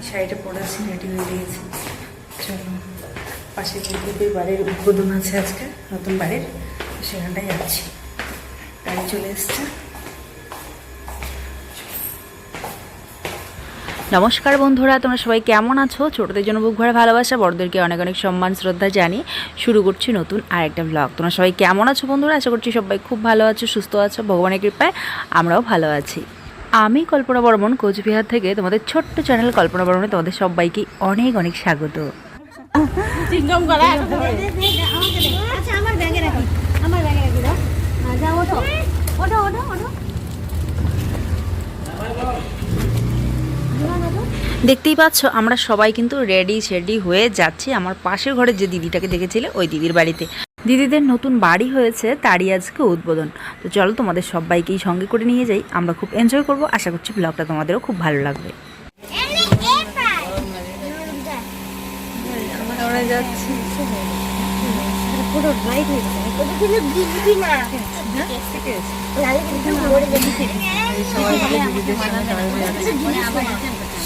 শাড়িটা পরেছি, রেডি হয়ে গিয়েছি। চলো, পাশে কিন্তু বাড়ির উদ্বোধন আছে আজকে, নতুন বাড়ির, সেখানটাই যাচ্ছি। গাড়ি চলে এসছে। নমস্কার বন্ধুরা, তোমরা সবাই কেমন আছো? ছোটদের জন্য বুক ভরা ভালোবাসা, বড়দেরকে অনেক অনেক সম্মান শ্রদ্ধা জানি শুরু করছি নতুন আর একটা ব্লগ। তোমরা সবাই কেমন আছো বন্ধুরা? আশা করছি সবাই খুব ভালো আছো, সুস্থ আছো, ভগবানের কৃপায় আমরাও ভালো আছি। আমি কল্পনা বর্মন, কোচবিহার থেকে তোমাদের ছোট্ট চ্যানেল কল্পনা বর্মনে তোমাদের সবাইকে অনেক অনেক স্বাগত। দেখতেই পাচ্ছ আমরা সবাই কিন্তু রেডি হয়ে যাচ্ছি আমার পাশের ঘরে যে দিদিটাকে দেখেছিলে ওই দিদির বাড়িতে। দিদিদের নতুন বাড়ি হয়েছে, তারই আজকে উদ্বোধন। তো চলো তোমাদের সবাইকেই সঙ্গে করে নিয়ে যাই, আমরা খুব এনজয় করবো। আশা করছি ব্লগটা তোমাদেরও খুব ভালো লাগবে। আমরা যাচ্ছি।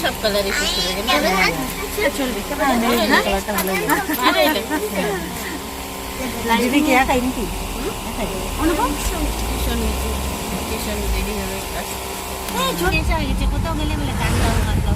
সব কালারই দিদি কি একাই নাকি? কোথাও গেলে বলে গান গাও গান গাও।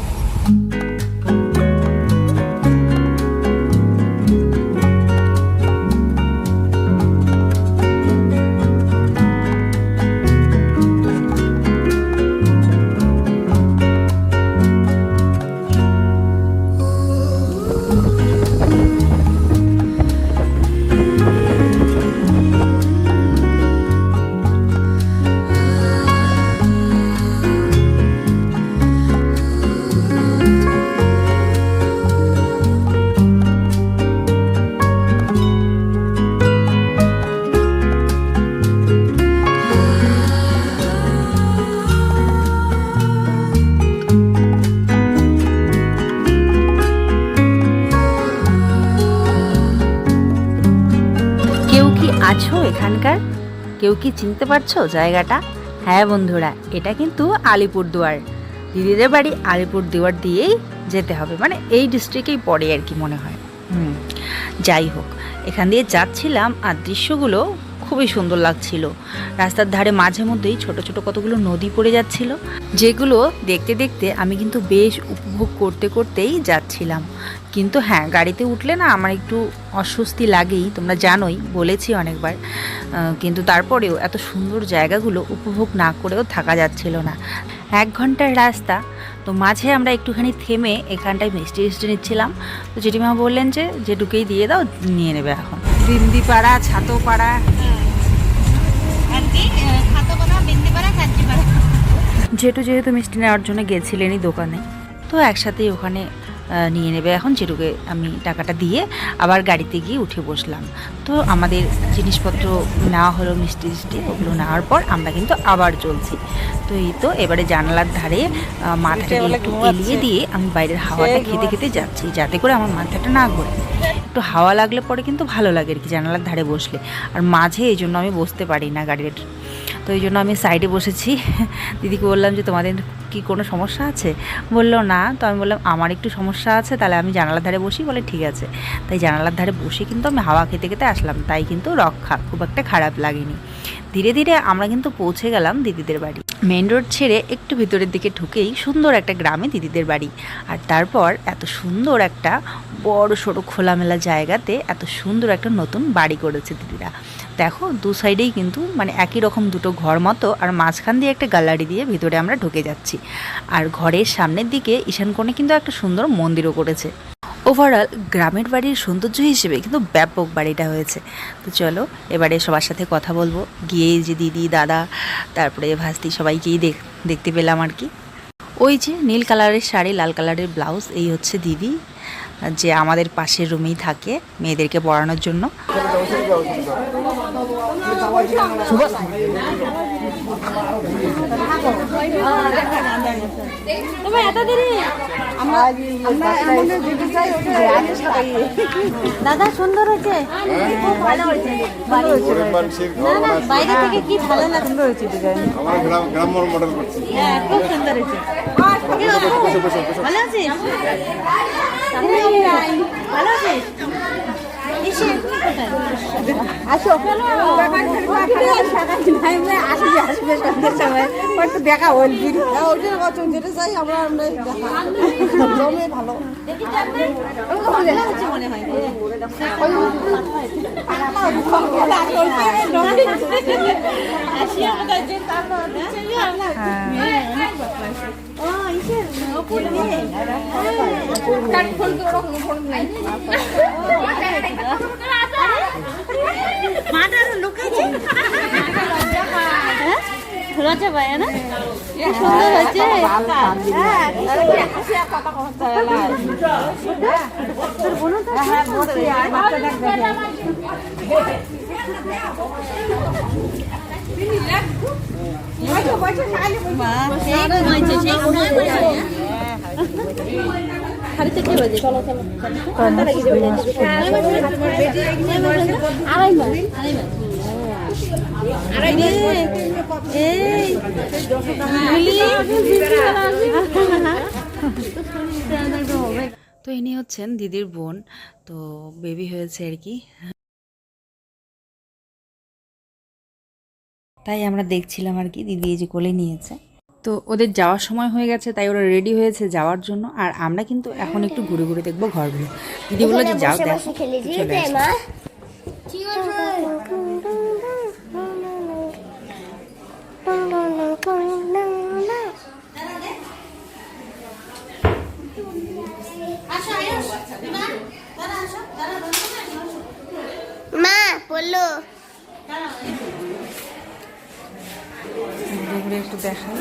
আছো এখানকার? কেউ কি চিনতে পারছো জায়গাটা? হ্যাঁ বন্ধুরা, এটা কিন্তু আলিপুরদুয়ার। দিদিদের বাড়ি আলিপুরদুয়ার দিয়েই যেতে হবে, মানে এই ডিস্ট্রিক্টেই পড়ে আর কি মনে হয়। যাই হোক, এখান দিয়ে যাচ্ছিলাম আর দৃশ্যগুলো খুবই সুন্দর লাগছিল। রাস্তার ধারে মাঝে মধ্যেই ছোট ছোট কতগুলো নদী পড়ে যাচ্ছিল, যেগুলো দেখতে দেখতে আমি কিন্তু বেশ উপভোগ করতে করতেই যাচ্ছিলাম। কিন্তু হ্যাঁ, গাড়িতে উঠলে না আমার একটু অস্বস্তি লাগেই, তোমরা জানোই, বলেছি অনেকবার। কিন্তু তারপরেও এত সুন্দর জায়গাগুলো উপভোগ না করেও থাকা যাচ্ছিল না। 1 ঘন্টার রাস্তা, তো মাঝে আমরা একটুখানি থেমে এখানটায় মিষ্টি নিচ্ছিলাম। তো জেঠিমা বললেন যে যেটুকুই দিয়ে দাও, নিয়ে নেবে এখন। বিন্দিপাড়া, ছাতোপাড়া, যেহেতু মিষ্টি নেওয়ার জন্য গেছিলেনই দোকানে, তো একসাথেই ওখানে নিয়ে নেবে এখন। যেটুকু আমি টাকাটা দিয়ে আবার গাড়িতে গিয়ে উঠে বসলাম। তো আমাদের জিনিসপত্র নেওয়া হলো, মিষ্টি ওগুলো নেওয়ার পর আমরা কিন্তু আবার চলছি। তো এই তো এবারে জানালার ধারে মাথাটা একটু এলিয়ে দিয়ে আমি বাইরের হাওয়াটা খেতে খেতে যাচ্ছি, যাতে করে আমার মাথাটা না ঘোরে। একটু হাওয়া লাগলে পরে কিন্তু ভালো লাগে আর কি জানালার ধারে বসলে। আর মাঝে এই জন্য আমি বসতে পারি না গাড়ির, তো এই জন্য আমি সাইডে বসেছি। দিদিকে বললাম যে তোমাদের কি কোনো সমস্যা আছে? বললো না। তো আমি বললাম আমার একটু সমস্যা আছে, তাহলে আমি জানালার ধারে বসি। বলে ঠিক আছে। তাই জানালার ধারে বসে কিন্তু আমি হাওয়া খেতে খেতে আসলাম, তাই কিন্তু রক্ষা, খুব একটা খারাপ লাগেনি। ধীরে ধীরে আমরা কিন্তু পৌঁছে গেলাম দিদিদের বাড়ি। মেন রোড ছেড়ে একটু ভিতরের দিকে ঢুকেই সুন্দর একটা গ্রামে দিদিদের বাড়ি। আর তারপর এত সুন্দর একটা বড় সড়ো খোলামেলা জায়গাতে এত সুন্দর একটা নতুন বাড়ি করেছে দিদিরা। দেখো, দু সাইডেই কিন্তু মানে একই রকম দুটো ঘর মতো, আর মাঝখান দিয়ে একটা গ্যালারি দিয়ে ভিতরে আমরা ঢুকে যাচ্ছি। আর ঘরের সামনের দিকে ঈশান কোণে কিন্তু একটা সুন্দর মন্দিরও করেছে। ওভারঅল গ্রামের বাড়ির সৌন্দর্য হিসেবে কিন্তু ব্যাপক বাড়িটা হয়েছে। তো চলো এবারে সবার সাথে কথা বলবো, গিয়ে যে দিদি, দাদা, তারপরে ভাস্তি সবাইকেই দেখতে পেলাম আর কি। ওই যে নীল কালারের শাড়ি, লাল কালারের ব্লাউজ, এই হচ্ছে দিদি, যে আমাদের পাশের রুমেই থাকে মেয়েদেরকে পড়ানোর জন্য। দাদা সুন্দর হয়েছে, খুব ভালো হয়েছে। বাইরে থেকে কি ভালো লাগে, সুন্দর হয়েছে ডিজাইন। আমরা গ্রাম্য মডেল করছি। হ্যাঁ, খুব সুন্দর হয়েছে। ভালো আছিস? ভালো আছিস? এসে কোথায়? আসো আসবে সন্ধ্যের সময় হয়তো দেখা হল ওইটার বছর যেটা চাই আমরা জমে ভালো মনে হয় লজ্জা পায় না সুন্দর হয়েছে তো ইনি হচ্ছেন দিদির বোন, তো বেবি হয়েছে আর কি, তাই আমরা দেখছিলাম আর কি। দিদি এই যে কোলে নিয়েছে, তো ওদের যাওয়ার সময় হয়ে গেছে, তাই ওরা রেডি হয়েছে যাওয়ার জন্য। আর আমরা কিন্তু এখন একটু ঘুরে ঘুরে দেখবো ঘরগুলো। দিদি বললো যে যাও দেখো, চলে আসো। মা বললো ঘুরে ঘুরে একটু দেখাই।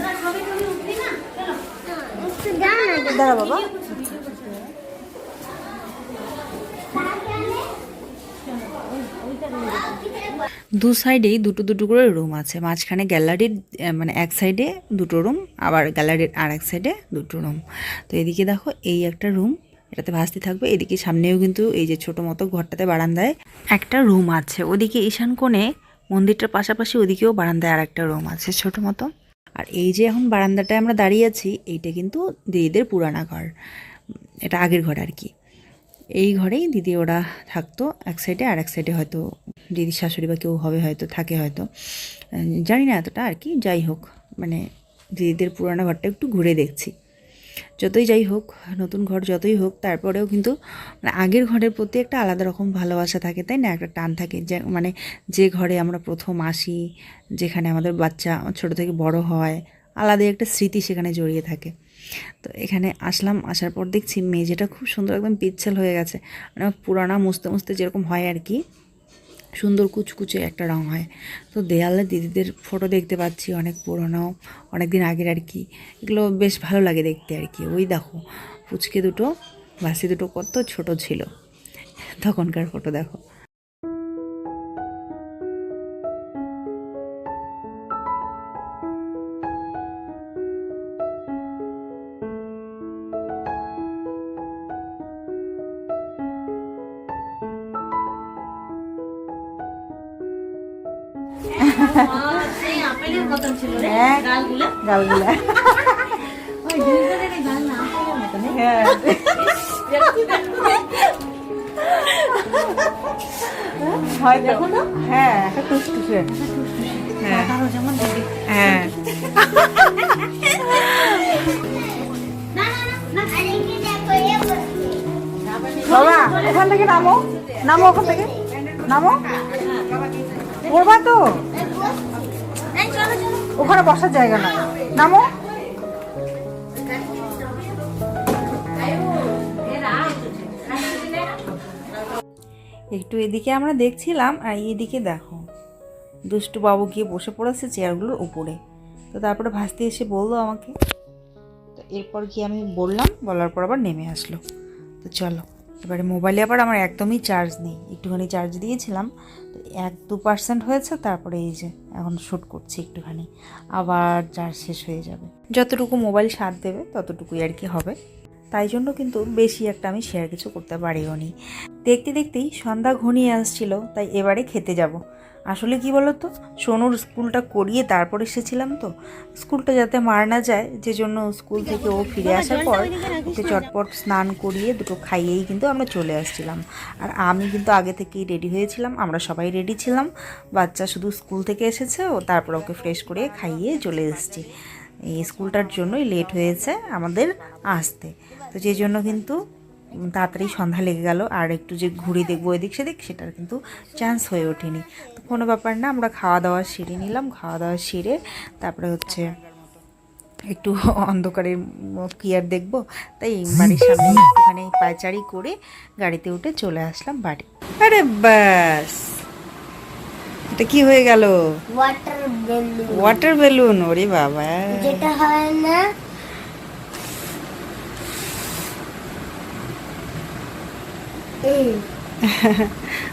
দাঁড়া বাবা দু সাইডেই দুটো দুটো করে রুম আছে, মাঝখানে গ্যালারির মানে এক সাইডে দুটো রুম, আবার গ্যালারির আর এক সাইডে দুটো রুম। তো এদিকে দেখো এই একটা রুম, এটাতে ভাস্তি থাকবে। এদিকে সামনেও কিন্তু এই যে ছোটো মতো ঘরটাতে বারান্দায় একটা রুম আছে। ওদিকে ঈশান কোণে মন্দিরটার পাশাপাশি ওদিকেও বারান্দায় আর একটা রুম আছে ছোটো মতো। আর এই যে এখন বারান্দাটায় আমরা দাঁড়িয়ে আছি, এইটা কিন্তু দিদিদের পুরানা ঘর, এটা আগের ঘর আর কি। এই ঘরেই দিদি ওরা থাকতো এক সাইডে, আর এক সাইডে হয়তো দিদির শাশুড়ি বা কেউ হবে হয়তো, থাকে হয়তো, জানি না এতটা আর কি। যাই হোক, মানে দিদিদের পুরানো ঘরটা একটু ঘুরে দেখছি। যতই যাই হোক, নতুন ঘর যতই হোক, তারপরেও কিন্তু মানে আগের ঘরের প্রতি একটা আলাদা রকম ভালোবাসা থাকে, তাই না? একটা টান থাকে, যে মানে যে ঘরে আমরা প্রথম আসি, যেখানে আমাদের বাচ্চা ছোট থেকে বড় হয়, আলাদা একটা স্মৃতি সেখানে জড়িয়ে থাকে। তো এখানে আসলাম, আসার পর দেখছি মেঝেটা খুব সুন্দর একদম পিচ্ছিল হয়ে গেছে, মানে পুরানা মুছতে মুছতে যেরকম হয় আর কি, সুন্দর কুচকুচে একটা রঙ হয়। তো দেয়ালে দিদিদের ফটো দেখতে পাচ্ছি, অনেক পুরোনো, অনেক দিন আগের আর কি। এগুলো বেশ ভালো লাগে দেখতে আর কি। ওই দেখো পুচকে দুটো, ভাসি দুটো কত ছোট ছিল তখনকার ফটো দেখো। আপেলের মতন ছিল রে গালগুলো গালগুলা ওই দুইজনের গাল না আপেলের মতন হ্যাঁ হয় দেখো না, হ্যাঁ একটা টুসটুসে, হ্যাঁ যেমন দেখি হ্যাঁ। না না না বাবা ওখান থেকে নামো, নামো ওখান থেকে নামো, পড়বা তো ওখানে বসার জায়গা না, নামো। একটু এদিকে আমরা দেখছিলাম, আর এদিকে দেখো দুষ্টু বাবু গিয়ে বসে পড়েছে চেয়ারগুলোর উপরে। তো তারপরে ভাসতে এসে বললো আমাকে, তো এরপর গিয়ে আমি বললাম, বলার পর আবার নেমে আসলো। তো চলো এবারে মোবাইলে আবার আমার একদমই চার্জ নেই, একটুখানি চার্জ দিয়েছিলাম, তো 1-2% হয়েছে। তারপরে এই যে এখন শ্যুট করছি একটুখানি, আবার চার্জ শেষ হয়ে যাবে। যতটুকু মোবাইল সাথ দেবে ততটুকুই আর কি হবে, তাই জন্য কিন্তু বেশি একটা আমি শেয়ার কিছু করতে পারিও নি। দেখতে দেখতেই সন্ধ্যা ঘনিয়ে আসছিল, তাই এবারে খেতে যাব। আসলে কি বলো তো, সোনুর স্কুলটা করিয়ে তারপর এসেছিলাম, তো স্কুলটা যাতে মার না যায়, যে জন্য স্কুল থেকে ও ফিরে আসার পর ওকে চটপট স্নান করিয়ে দুটো খাইয়েই কিন্তু আমরা চলে আসছিলাম। আর আমি কিন্তু আগে থেকেই রেডি হয়েছিলাম, আমরা সবাই রেডি ছিলাম। বাচ্চা শুধু স্কুল থেকে এসেছে, ও তারপর ওকে ফ্রেশ করে খাইয়ে চলে এসেছি। এই স্কুলটার জন্যই লেট হয়েছে আমাদের আসতে, তো যে জন্য কিন্তু তাড়াতাড়ি সন্ধ্যা লেগে গেল। আর একটু যে ঘুরে দেখবো এদিক সেদিক, সেটার কিন্তু চান্স হয়ে ওঠেনি। তো কোনো ব্যাপার না, আমরা খাওয়া দাওয়া সেরে নিলাম। খাওয়া দাওয়া সেরে তারপরে হচ্ছে একটু অন্ধকারে কি আর দেখবো, তাই বাড়ির সামনে একটুখানি পায়চারি করে গাড়িতে উঠে চলে আসলাম বাড়ি। আরে ব্যাস, এটা কি হয়ে গেল? ওয়াটার বেলুন, ওয়াটার বেলুন, ওরে বাবা। যেটা হয় না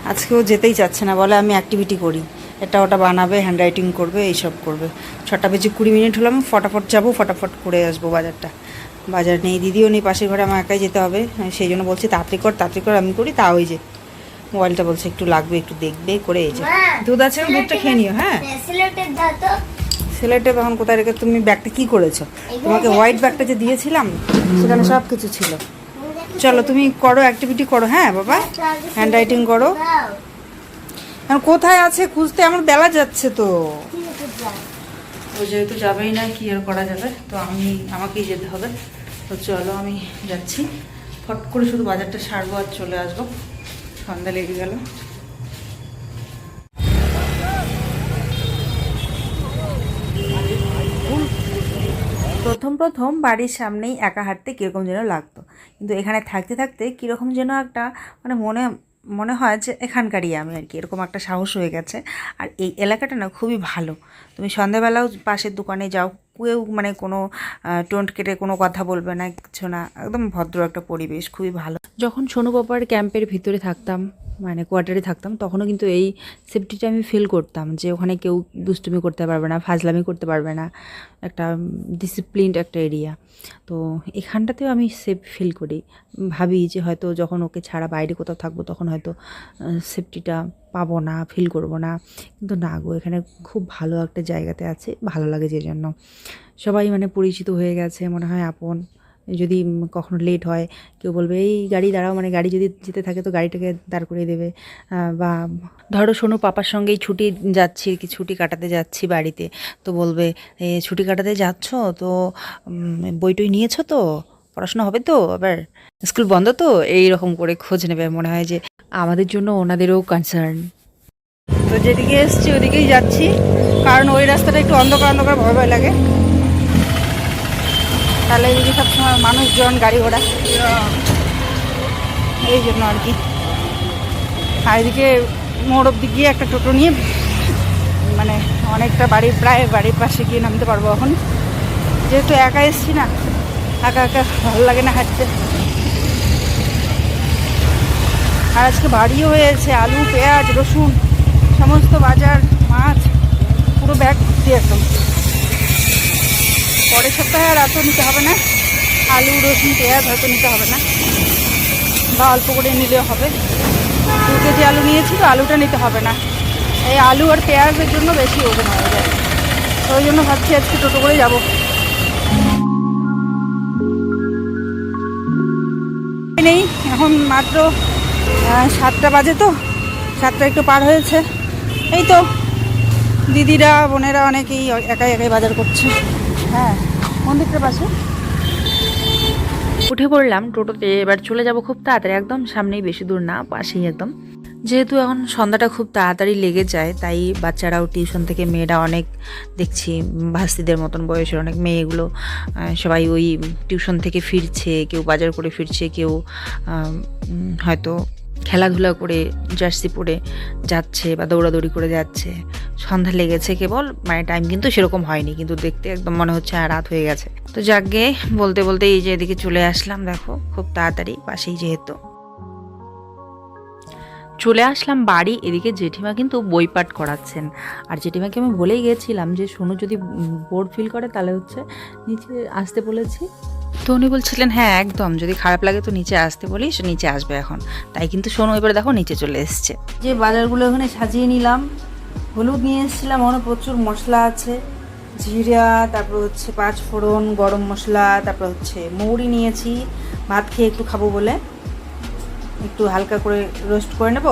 আজকেও যেতেই চাচ্ছে না, বলে আমি অ্যাক্টিভিটি করি, এটা ওটা বানাবে, হ্যান্ড রাইটিং করবে, এইসব করবে। 6:20 হলাম, ফটাফট যাবো, ফটাফট করে আসবো বাজারটা। বাজার নেই, দিদিও নেই পাশের ঘরে, আমার একাই যেতে হবে। সেই জন্য বলছি তাড়াতাড়ি কর, আমি করি। তা ওই যে মোবাইলটা বলছে একটু লাগবে, একটু দেখবে করে। এই যে দুধ আছে, দুধটা খেয়ে নিও। হ্যাঁ, সিলেটের দাঁতো সিলেটে তখন কোথায় রেখে তুমি ব্যাগটা কি করেছো? তোমাকে হোয়াইট ব্যাগটা যে দিয়েছিলাম সেখানে সব কিছু ছিল। চলো তুমি করো, অ্যাক্টিভিটি করো। হ্যাঁ বাবা, হ্যান্ড রাইটিং করো। এখন কোথায় আছে খুঁজতে, আমার বেলা যাচ্ছে তো। ও যেহেতু যাবেই না, কি আর করা যাবে, তো আমাকেই যেতে হবে। তো চলো আমি যাচ্ছি, ফট করে শুধু বাজারটা সারবো আর চলে আসবো, সন্ধ্যা লেগে গেল। প্রথম বাড়ির সামনেই একা হাঁটতে কীরকম যেন লাগতো, কিন্তু এখানে থাকতে থাকতে কীরকম যেন একটা মানে মনে হয় যে এখানকারই আমি আর কি, এরকম একটা সাহস হয়ে গেছে। আর এই এলাকাটা না খুবই ভালো। তুমি সন্ধ্যাবেলাও পাশের দোকানে যাও, কেউ মানে কোনো টোন্ট কেটে কোনো কথা বলবে না, কিছু না, একদম ভদ্র একটা পরিবেশ, খুবই ভালো। যখন সোনু বাবার ক্যাম্পের ভিতরে থাকতাম, মানে কোয়ার্টারে থাকতাম, তখনও কিন্তু এই সেফটিটা আমি ফিল করতাম, যে ওখানে কেউ দুষ্টুমি করতে পারবে না, ফাজলামি করতে পারবে না, একটা ডিসিপ্লিনড একটা এরিয়া। তো এখানটাতেও আমি সেফ ফিল করি, ভাবি যে হয়তো যখন ওকে ছাড়া বাইরে কোথাও থাকবো তখন হয়তো সেফটিটা পাবো না, ফিল করবো না। কিন্তু না গো, এখানে খুব ভালো একটা জায়গাতে আছে, ভালো লাগে যে জন্য। সবাই মানে পরিচিত হয়ে গেছে, মনে হয় আপন। যদি কখনো লেট হয়, কেউ বলবে এই গাড়ি দাঁড়াও, মানে গাড়ি যদি যেতে থাকে তো গাড়িটাকে দাঁড় করিয়ে দেবে। বা ধরো শোনো পাপার সঙ্গেই ছুটি যাচ্ছি, কি ছুটি কাটাতে যাচ্ছি বাড়িতে, তো বলবে ছুটি কাটাতে যাচ্ছ তো বই টই নিয়েছো তো, পড়াশোনা হবে তো, আবার স্কুল বন্ধ তো, এই রকম করে খোঁজ নেবে। মনে হয় যে আমাদের জন্য ওনাদেরও কনসার্ন। তো যেদিকে এসছি ওদিকেই যাচ্ছি, কারণ ওই রাস্তাটা একটু অন্ধকার ভয় ভয় লাগে। তাহলে এদিকে সবসময় মানুষজন, গাড়ি ঘোড়া, এই জন্য আর কি। আর এদিকে মোড় অব্দি গিয়ে একটা টোটো নিয়ে মানে অনেকটা প্রায় বাড়ির পাশে গিয়ে নামতে পারবো এখন, যেহেতু একা এসছি না, একা ভালো লাগে না হাঁটতে। আর আজকে বাড়িও হয়েছে, আলু, পেঁয়াজ, রসুন, সমস্ত বাজার, মাছ, পুরো ব্যাগ ভর্তি একদম। পরের সপ্তাহে আর এত নিতে হবে না, আলু, রসুন, পেঁয়াজ হয়তো নিতে হবে না, বা অল্প করে নিলেও হবে। 2 কেজি আলু নিয়েছি, তো আলুটা নিতে হবে না। এই আলু আর পেঁয়াজের জন্য বেশি ওজন হয়ে যায়, তো ওই জন্য ভাবছি আজকে টোটো করে যাবো। নেই এখন, মাত্র 7টা বাজে, তো 7টা একটু পার হয়েছে। এই তো দিদিরা, বোনেরা অনেকেই একাই বাজার করছে। হ্যাঁ, মন্দিরটার পাশে উঠে পড়লাম টোটোতে। এবার চলে যাব খুব তাড়াতাড়ি, একদম সামনেই, বেশি দূর না, পাশেই একদম। যেহেতু এখন সন্ধ্যাটা খুব তাড়াতাড়ি লেগে যায়, তাই বাচ্চারাও টিউশন থেকে, মেয়েরা অনেক দেখছি ভাস্তিদের মতন বয়সের অনেক মেয়েগুলো সবাই ওই টিউশন থেকে ফিরছে, কেউ বাজার করে ফিরছে, কেউ হয়তো খেলাধুলা করে জার্সি পরে যাচ্ছে বা দৌড়াদৌড়ি করে যাচ্ছে। সন্ধ্যা লেগেছে কেবল, মানে টাইম কিন্তু সেরকম হয়নি, কিন্তু দেখতে একদম মনে হচ্ছে রাত হয়ে গেছে। তো যাকে বলতে এই যে এদিকে চলে আসলাম, দেখো খুব তাড়াতাড়ি, পাশেই যেহেতু চলে আসলাম বাড়ি। এদিকে জেঠিমা কিন্তু বই পাঠ করাচ্ছেন, আর জেঠিমাকে আমি বলেই গেছিলাম যে সোনু যদি বোর ফিল করে তাহলে হচ্ছে নিচে আসতে বলেছি। তো উনি বলছিলেন হ্যাঁ একদম, যদি খারাপ লাগে তো নিচে আসতে বলি, সে নিচে আসবে এখন। তাই কিন্তু সোনু এবারে দেখো নিচে চলে এসছে। যে বাজারগুলো ওখানে সাজিয়ে নিলাম, হলুদ নিয়ে এসেছিলাম, ওখানে প্রচুর মশলা আছে, জিরা, তারপর হচ্ছে 5 ফোড়ন, গরম মশলা, তারপর হচ্ছে মৌরি নিয়েছি, ভাত খেয়ে একটু খাবো বলে একটু হালকা করে রোস্ট করে নেব,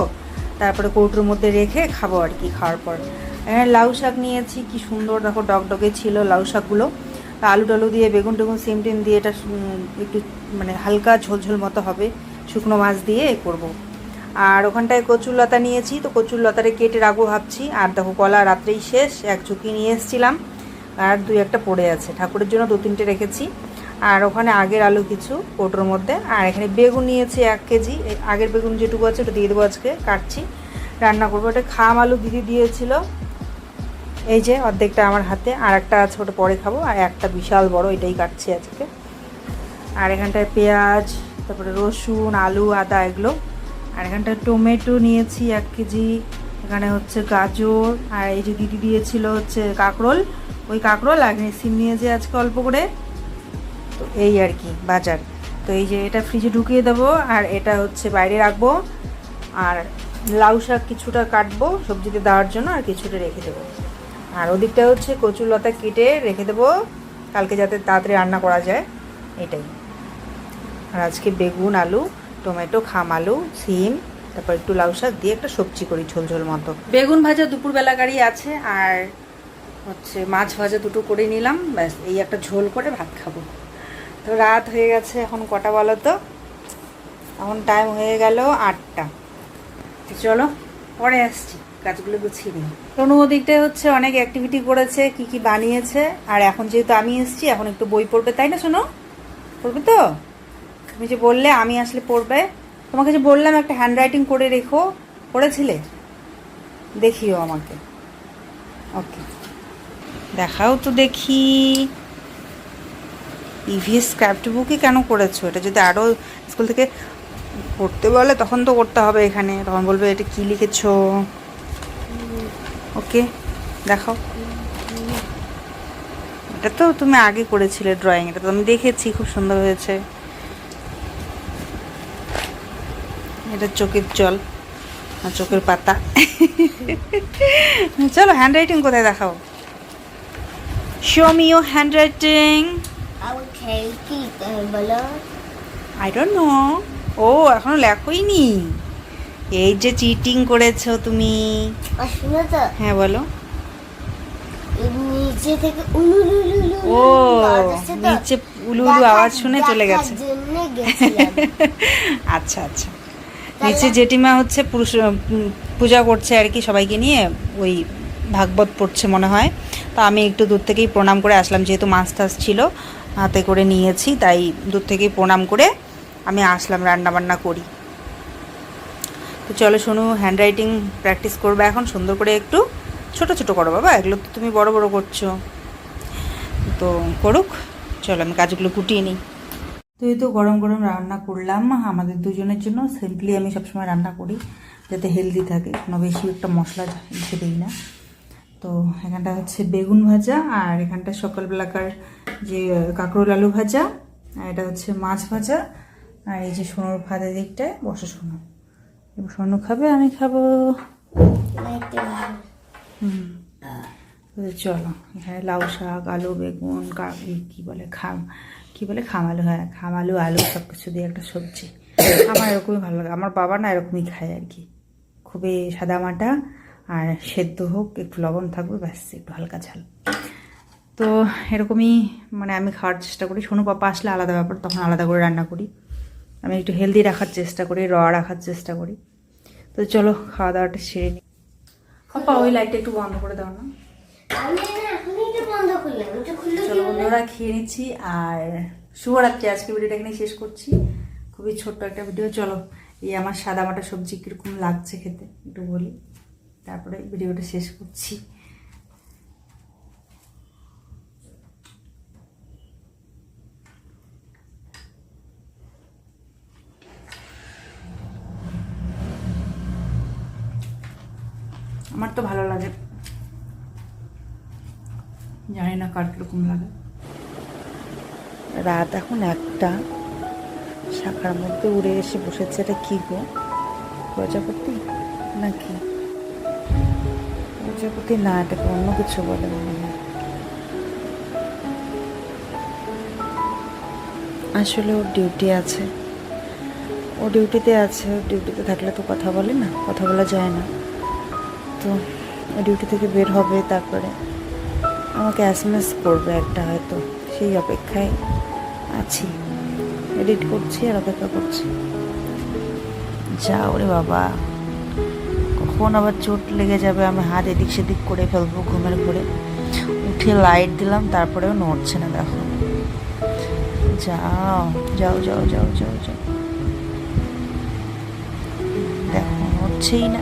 তারপরে কৌটোর মধ্যে রেখে খাবো আর কি। খাওয়ার পর এখানে লাউ শাক নিয়েছি, কি সুন্দর দেখো ডগডগে ছিল লাউ শাকগুলো। আলু টালু দিয়ে বেগুন টেগুন সিম টিম দিয়ে এটা একটু মানে হালকা ঝোলঝোল মতো হবে, শুকনো মাছ দিয়ে করব। আর ওখানটায় কচুর লতা নিয়েছি, তো কচুর লতারে কেটে রাখবো ভাবছি। আর দেখো কলা রাত্রেই শেষ, এক ঝুঁকি নিয়ে এসেছিলাম, আর 2-1টা পড়ে আছে, ঠাকুরের জন্য 2-3টে রেখেছি। আর ওখানে আগের আলু কিছু কৌটোর মধ্যে, আর এখানে বেগুন নিয়েছি 1 কেজি, আগের বেগুন যেটুকু আছে ওটা দিয়ে দেবো, আজকে কাটছি রান্না করবো। এটা খাম আলু দিদি দিয়েছিল, এই যে অর্ধেকটা আমার হাতে, আর একটা আছে ওটা পরে খাবো, আর একটা বিশাল বড় এটাই কাটছি আজকে। আর এখানটায় পেঁয়াজ, তারপরে রসুন, আলু, আদা এগুলো। আর এখানটায় টমেটো নিয়েছি 1 কেজি, এখানে হচ্ছে গাজর, আর এই যে দিদি দিয়েছিল হচ্ছে কাঁকরোল, ওই কাঁকরোল, আর এখানে সিম নিয়েছি আজকে অল্প করে। তো এই আর কি বাজার। তো এই যে এটা ফ্রিজে ঢুকিয়ে দেবো, আর এটা হচ্ছে বাইরে রাখবো। আর লাউ শাক কিছুটা কাটবো সবজিতে দেওয়ার জন্য, আর কিছুটা রেখে দেবো। আর ওদিকটা হচ্ছে কচুর লতা কেটে রেখে দেবো কালকে যাতে তাড়াতাড়ি রান্না করা যায়, এটাই। আর আজকে বেগুন, আলু, টমেটো, খাম আলু, সিম, তারপর একটু লাউ শাক দিয়ে একটা সবজি করি ঝোলঝোল মতো। বেগুন ভাজা দুপুরবেলাকারই আছে, আর হচ্ছে মাছ ভাজা দুটো করে নিলাম, ব্যাস এই একটা ঝোল করে ভাত খাবো। তো রাত হয়ে গেছে, এখন কটা বলো তো? এখন টাইম হয়ে গেল 8টা। তো চলো পরে আসছি, কাজগুলো গুছিয়ে নিই। কোনো ওদিকটায় হচ্ছে অনেক অ্যাক্টিভিটি করেছে, কি কি বানিয়েছে। আর এখন যেহেতু আমি এসেছি, এখন একটু বই পড়বে, তাই না? শোনো, পড়বে তো? তুমি যে বললে আমি আসলে পড়বে, তোমাকে যে বললাম একটা হ্যান্ড রাইটিং করে রেখো, পড়েছিলে? দেখিও আমাকে, ওকে দেখাও তো দেখি। ইভিএস ক্রাফট বুকে কেন করেছো? এটা যদি আরও স্কুল থেকে পড়তে বলে তখন তো করতে হবে, এখানে তখন বলবে এটা কি লিখেছো। ওকে দেখাও। এটা তো তুমি আগে করেছিলে ড্রয়িং, এটা তো আমি দেখেছি, খুব সুন্দর হয়েছে। এটা চোখের জল আর চোখের পাতা। চলো হ্যান্ড রাইটিং কোথায় দেখাও, show me your handwriting. Okay, কি বলো? I don't know. ও এখনো লেখোই নি, এই যে চিটিং করেছো তুমি। শুনো তো, হ্যাঁ বলো। নিচে থেকে উলুলুলুলু ও নিচে উলু উলু আওয়াজ শুনে চলে গেছে। আচ্ছা আচ্ছা, নিচে জেঠিমা হচ্ছে পূজা করছে আর কি, সবাইকে নিয়ে ওই ভাগবত পড়ছে মনে হয়। তো আমি একটু দূর থেকেই প্রণাম করে আসলাম, যেহেতু মাছ টাছ ছিল হাতে করে নিয়েছি, তাই দূর থেকেই প্রণাম করে আমি আসলাম, রান্না বান্না করি। তো চলো শোনো, হ্যান্ড রাইটিং প্র্যাকটিস করবে এখন সুন্দর করে, একটু ছোট ছোট করো বাবা, এগুলো তো তুমি বড় বড় করছো। তো করুক, চলো আমি কাজগুলো গুটিয়ে নিই। তো এই তো গরম গরম রান্না করলাম আমাদের দুজনের জন্য। সিম্পলি আমি সবসময় রান্না করি যাতে হেলদি থাকে, কোনো বেশি একটা মশলা দিতে দিই না। তো এখানটা হচ্ছে বেগুন ভাজা, আর এখানটা সকালবেলাকার যে কাঁকরোল আলু ভাজা, আর এটা হচ্ছে মাছ ভাজা। আর এই যে সোনুর ভাতের দিকটায় বসে সোনু, সোনু খাবে, আমি খাবো। চলো এখানে লাউ শাক, আলু, বেগুন, কি বলে খামালু, হ্যাঁ খামালু, আলু সব কিছু দিয়ে একটা সবজি। আমার এরকমই ভালো লাগে, আমার বাবা না এরকমই খায় আর কি, খুবই সাদামাটা, আর সেদ্ধ হোক, একটু লবণ থাকবে, ব্যাস একটু হালকা ঝাল। তো এরকমই মানে আমি খাওয়ার চেষ্টা করি। সোনু পাপা আসলে আলাদা ব্যাপার, তখন আলাদা করে রান্না করি। আমি একটু হেলদি রাখার চেষ্টা করি, রাখার চেষ্টা করি। তো চলো খাওয়া দাওয়াটা সেরে নিই। পাপা ওই লাইটটা একটু বন্ধ করে দাও না। চলো বন্ধুরা খেয়ে নিচ্ছি, আর শুভরাত্রি। আজকে ভিডিওটা এখানে শেষ করছি, খুবই ছোট্ট একটা ভিডিও। চলো এই আমার সাদামাটা সবজি কীরকম লাগছে খেতে একটু বলি, তারপরে ভিডিওটা শেষ করছি। আমার তো ভালো লাগে, জানি না কার কিরকম লাগে। রাত এখন 1টা, শাখার মধ্যে উড়ে এসে বসেছে। এটা কি গো, প্রজাপতি নাকি? প্রজাপতি না, এটাকে অন্য কিছু বলে মনে হয়। আসলে ওর ডিউটি আছে, ও ডিউটিতে আছে। ও ডিউটিতে থাকলে তো কথা বলে না, কথা বলা যায় না। তো ও ডিউটি থেকে বের হবে, তারপরে আমাকে এসএমএস করবে একটা হয়তো, সেই অপেক্ষায় আছি। এডিট করছি আর অপেক্ষা করছি। যা ওরে বাবা, কখন আবার চোট লেগে যাবে, আমি হাত এদিক সেদিক করে ফেলবো ঘুমের ঘরে। উঠে লাইট দিলাম, তারপরেও নড়ছে না। দেখো, যাও যাও যাও যাও যাও যাও, দেখো নড়ছেই না।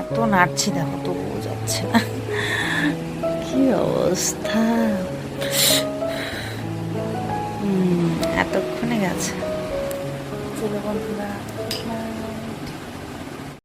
এত নাড়ছি দেখো, তবুও যাচ্ছে না। কি অবস্থা, এতক্ষণে গেছে। চলো বন্ধুরা,